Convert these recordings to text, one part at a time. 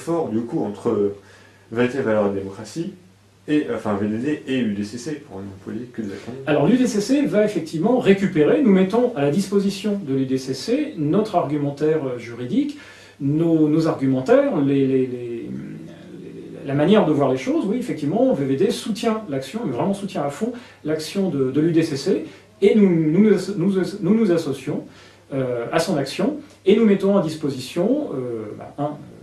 fort du coup entre Vérité, Valeurs et Démocratie, et, enfin VDD et UDCC, pour n'employer que des acronymes. Alors l'UDCC va effectivement récupérer, nous mettons à la disposition de l'UDCC notre argumentaire juridique, nos argumentaires, la manière de voir les choses. Oui, effectivement, VVD soutient l'action, mais vraiment soutient à fond l'action de l'UDCC, et nous associons à son action, et nous mettons à disposition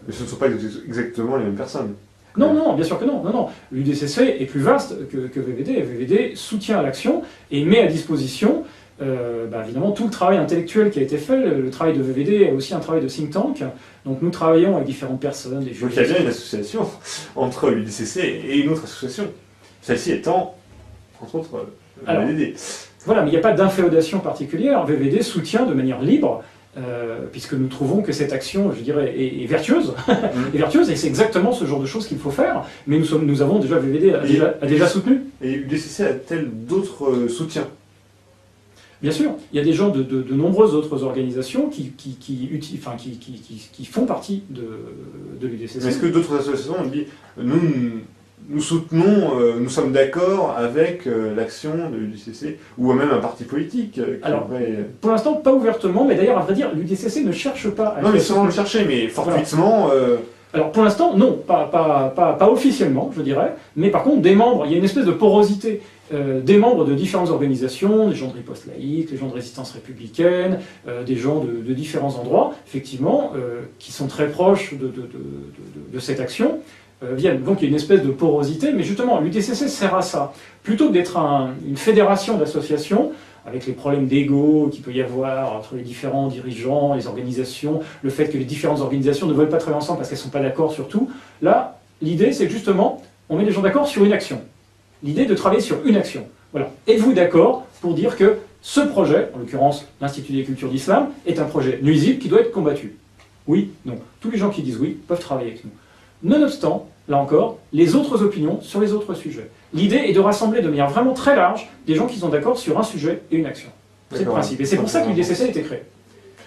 Mais ce ne sont pas exactement les mêmes personnes. Non, non, bien sûr que non. Non. L'UDCC est plus vaste que VVD. VVD soutient l'action et met à disposition, évidemment, tout le travail intellectuel qui a été fait. Le travail de VVD est aussi un travail de think tank. Donc nous travaillons avec différentes personnes. Donc il y a bien une association entre l'UDCC et une autre association. Celle-ci étant, entre autres, VVD. Voilà, mais il n'y a pas d'inféodation particulière. VVD soutient de manière libre, puisque nous trouvons que cette action, je dirais, est vertueuse, et c'est exactement ce genre de choses qu'il faut faire, mais nous avons déjà, VVD a déjà soutenu. Et UDCC a-t-elle d'autres soutiens? Bien sûr, il y a des gens de nombreuses autres organisations qui font partie de l'UDCC. Est-ce que d'autres associations ont dit nous soutenons, nous sommes d'accord avec l'action de l'UDCC, ou même un parti politique Alors, pour l'instant, pas ouvertement, mais d'ailleurs, à vrai dire, l'UDCC ne cherche pas à... Non, mais sans le chercher, mais fortuitement... Voilà. Alors, pour l'instant, non, pas officiellement, je dirais, mais par contre, des membres, il y a une espèce de porosité des membres de différentes organisations, des gens de riposte laïque, des gens de résistance républicaine, des gens de différents endroits, effectivement, qui sont très proches de cette action, viennent. Donc il y a une espèce de porosité, mais justement l'UDCC sert à ça. Plutôt que d'être une fédération d'associations, avec les problèmes d'ego qu'il peut y avoir entre les différents dirigeants, les organisations, le fait que les différentes organisations ne veulent pas travailler ensemble parce qu'elles ne sont pas d'accord sur tout, là, l'idée c'est que justement, on met les gens d'accord sur une action. L'idée de travailler sur une action. Voilà. Êtes-vous d'accord pour dire que ce projet, en l'occurrence l'Institut des cultures d'islam, est un projet nuisible qui doit être combattu? Oui, non. Tous les gens qui disent oui peuvent travailler avec nous. Nonobstant, là encore, les autres opinions sur les autres sujets. L'idée est de rassembler de manière vraiment très large des gens qui sont d'accord sur un sujet et une action. C'est le principe. Et c'est pour ça que l'UDCC a été créé.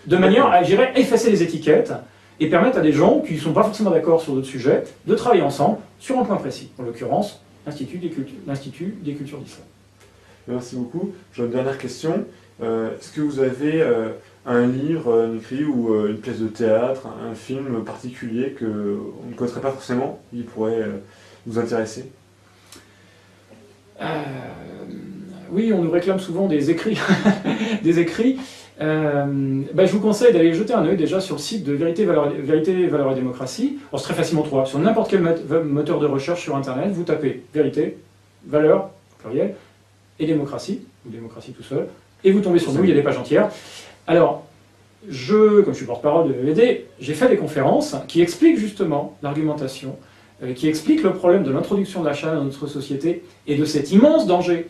De manière à, je dirais, effacer les étiquettes et permettre à des gens qui ne sont pas forcément d'accord sur d'autres sujets de travailler ensemble sur un point précis. En l'occurrence, l'Institut des cultures d'islam. Merci beaucoup. J'ai une dernière question. Est-ce que vous avez un livre, un écrit ou une pièce de théâtre, un film particulier qu'on ne connaîtrait pas forcément, qui pourrait nous intéresser? Oui, on nous réclame souvent des écrits. Des écrits. Je vous conseille d'aller jeter un œil déjà sur le site de Vérité, Valeurs et Démocratie. Alors c'est très facilement trouvable. Sur n'importe quel moteur de recherche sur Internet, vous tapez Vérité, Valeurs, pluriel, et Démocratie, ou Démocratie tout seul, et vous tombez sur nous, il y a des pages entières. Alors, comme je suis porte-parole de VVD, j'ai fait des conférences qui expliquent justement l'argumentation, qui expliquent le problème de l'introduction de la charia dans notre société et de cet immense danger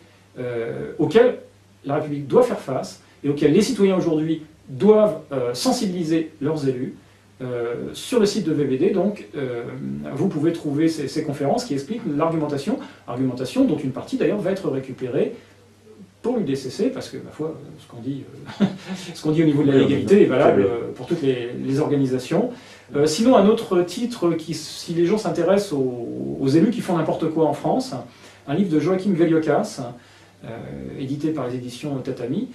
auquel la République doit faire face et auquel les citoyens aujourd'hui doivent sensibiliser leurs élus. Sur le site de VVD, donc, vous pouvez trouver ces conférences qui expliquent l'argumentation, argumentation dont une partie d'ailleurs va être récupérée pour l'UDCC, parce que, ma foi, ce qu'on dit au niveau de la légalité est valable pour toutes les organisations. Sinon, un autre titre, si les gens s'intéressent aux élus qui font n'importe quoi en France, un livre de Joachim Veliokas, édité par les éditions Tatami,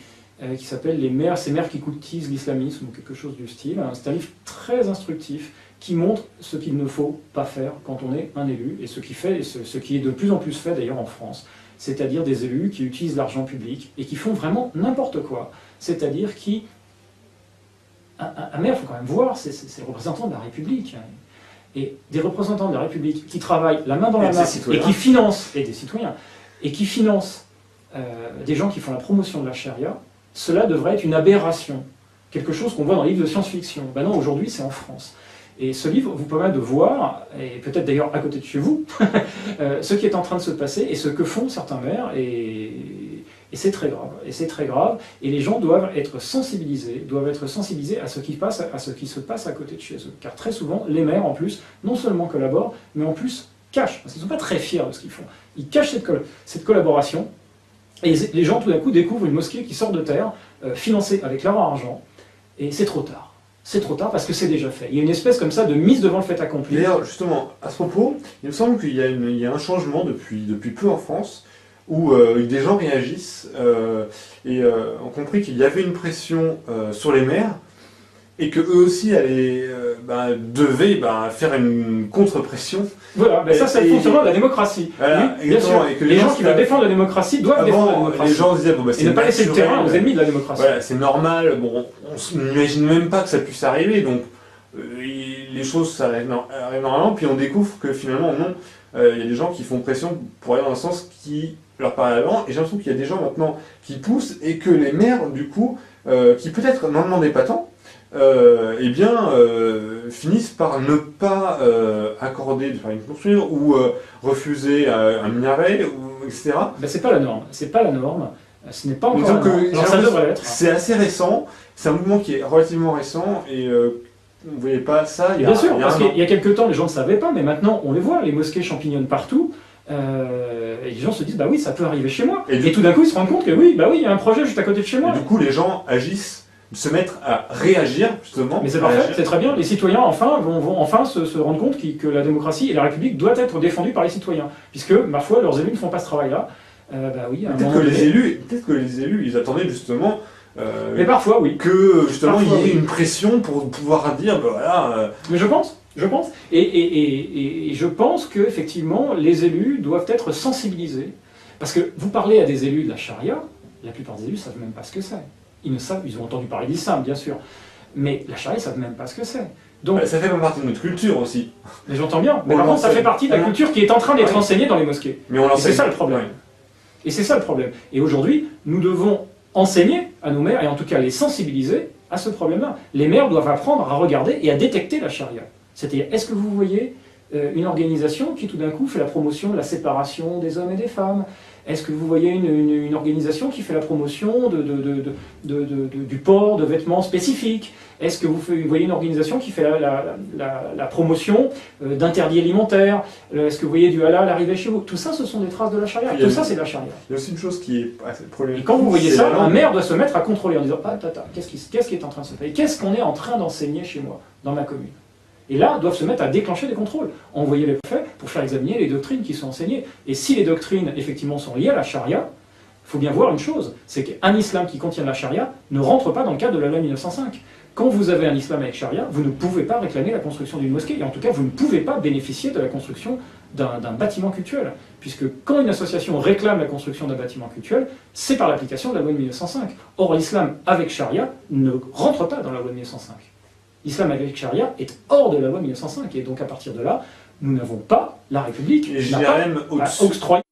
qui s'appelle « Ces mères qui courtisent l'islamisme » ou quelque chose du style. C'est un livre très instructif qui montre ce qu'il ne faut pas faire quand on est un élu, et ce qui est de plus en plus fait d'ailleurs en France, c'est-à-dire des élus qui utilisent l'argent public et qui font vraiment n'importe quoi, c'est-à-dire qui... Un maire, il faut quand même voir, c'est le représentant de la République. Et des représentants de la République qui travaillent la main dans la main et qui financent, et des citoyens, et qui financent des gens qui font la promotion de la charia, cela devrait être une aberration, quelque chose qu'on voit dans les livres de science-fiction. Ben non, aujourd'hui c'est en France. Et ce livre vous permet de voir, et peut-être d'ailleurs à côté de chez vous, ce qui est en train de se passer et ce que font certains maires, et c'est très grave. Et c'est très grave, et les gens doivent être sensibilisés à ce qui se passe à côté de chez eux. Car très souvent, les maires en plus, non seulement collaborent, mais en plus cachent, parce qu'ils ne sont pas très fiers de ce qu'ils font. Ils cachent cette collaboration, et les gens tout d'un coup découvrent une mosquée qui sort de terre, financée avec leur argent, et c'est trop tard. c'est trop tard parce que c'est déjà fait. Il y a une espèce comme ça de mise devant le fait accompli. D'ailleurs, justement, à ce propos, il me semble qu'il y a un changement depuis peu en France, où des gens réagissent et ont compris qu'il y avait une pression sur les maires, et que eux aussi devaient faire une contre-pression. Voilà, ça c'est le fonctionnement de la démocratie. Voilà, oui, bien sûr. et que les gens qui veulent défendre la démocratie doivent défendre la démocratie. Les gens disaient, et ne pas laisser le terrain aux ennemis de la démocratie. Voilà, c'est normal, on n'imagine même pas que ça puisse arriver, donc les choses ça arrivent normalement, puis on découvre que finalement non, il y a des gens qui font pression pour aller dans un sens qui leur paraît avant, et j'ai l'impression qu'il y a des gens maintenant qui poussent, et que les maires, du coup, qui peut-être n'en demandaient pas tant, finissent par ne pas accorder de permis de construire ou refuser un minaret, etc. C'est pas la norme. C'est pas la norme. Ce n'est pas encore la norme. Alors ça devrait l'être. C'est assez récent. C'est un mouvement qui est relativement récent et vous ne voyez pas ça. Bien sûr, parce qu'il y a quelques temps, les gens ne savaient pas, mais maintenant on les voit. Les mosquées champignonnent partout. Et les gens se disent, bah oui, ça peut arriver chez moi. Et tout d'un coup, ils se rendent compte que oui, il y a un projet juste à côté de chez moi. Et du coup, les gens agissent, se mettre à réagir, justement. Mais c'est parfait, c'est très bien. Les citoyens, vont enfin se rendre compte que la démocratie et la République doivent être défendues par les citoyens. Puisque, ma foi, leurs élus ne font pas ce travail-là. Oui, peut-être que les élus, ils attendaient justement... mais parfois, oui. Que, justement, il y ait une pression pour pouvoir dire, Mais je pense. Et je pense qu'effectivement, les élus doivent être sensibilisés. Parce que vous parlez à des élus de la charia, la plupart des élus ne savent même pas ce que c'est. Ils ont entendu parler d'islam, bien sûr. Mais la charia, ils ne savent même pas ce que c'est. Donc, ça fait partie de notre culture aussi. Mais j'entends bien. Mais par contre, ça fait partie de la culture qui est en train d'être enseignée dans les mosquées. Mais et c'est ça le problème. Et c'est ça le problème. Et aujourd'hui, nous devons enseigner à nos maires, et en tout cas les sensibiliser à ce problème-là. Les maires doivent apprendre à regarder et à détecter la charia. C'est-à-dire, est-ce que vous voyez une organisation qui tout d'un coup fait la promotion de la séparation des hommes et des femmes? Est-ce que vous voyez une organisation qui fait la promotion du port de vêtements spécifiques? Est-ce que vous voyez une organisation qui fait la promotion d'interdits alimentaires? Est-ce que vous voyez du halal arriver chez vous? Tout ça, ce sont des traces de la charia. Tout ça, c'est de la charia. Il y a aussi une chose qui est assez problématique. Et quand vous voyez ça, un maire doit se mettre à contrôler en disant « Ah, qu'est-ce qui est en train de se faire? Qu'est-ce qu'on est en train d'enseigner chez moi, dans ma commune ?» Et là, doivent se mettre à déclencher des contrôles, envoyer les préfets pour faire examiner les doctrines qui sont enseignées. Et si les doctrines, effectivement, sont liées à la charia, il faut bien voir une chose, c'est qu'un islam qui contient la charia ne rentre pas dans le cadre de la loi 1905. Quand vous avez un islam avec charia, vous ne pouvez pas réclamer la construction d'une mosquée, et en tout cas, vous ne pouvez pas bénéficier de la construction d'un bâtiment cultuel. Puisque quand une association réclame la construction d'un bâtiment cultuel, c'est par l'application de la loi 1905. Or, l'islam avec charia ne rentre pas dans la loi 1905. L'islam avec charia est hors de la loi 1905, et donc à partir de là, nous n'avons pas, la République n'a pas octroyé